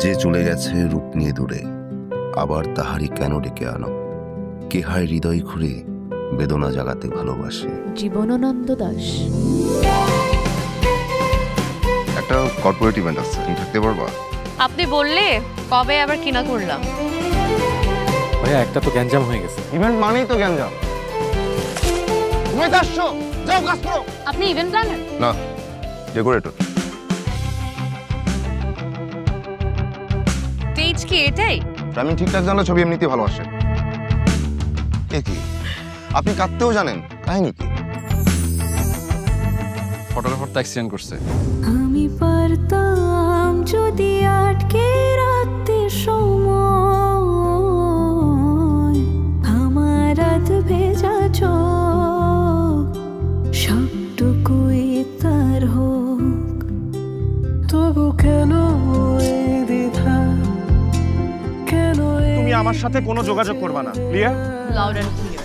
যে চলে গেছে রূপ নিয়ে দূরে, আবার তাহারি কেন ডেকে আনো? কে হায় হৃদয় ঘুরে বেদনা জাগাতে ভালোবাসে। জীবনানন্দ দাশ। একটা কর্পোরেট ইভেন্ট আছে, তুমি থাকতে পারবা? আপনি বললে কবে আবার কিনা করলাম। ভাইয়া একটা তো গ্যাঞ্জাম হয়ে গেছে। ইভেন্ট মানেই তো গ্যাঞ্জাম। তুমি আসছো, যাও কাজ করো। আপনি ইভেন্ট প্ল্যানার? না, ডেকোরেটর। স্টেজ কি এটাই? আমি ঠিকঠাক জানলে ছবি এমনিতেই ভালো আসে। এ কি, আপনি কাঁদতেও জানেন? কাহিনী কি? ফটোগ্রাফার তো অ্যাক্সিডেন্ট করছে। আমি পারতাম যদি আটকে রাখতে সময়, আমার রাত ভেজা চোখ সবটুকুই তার হোক। তবু কেন দ্বিধা, কেন তুমি আমার সাথে কোনো যোগাযোগ করবা না, ক্লিয়ার? Loud and clear.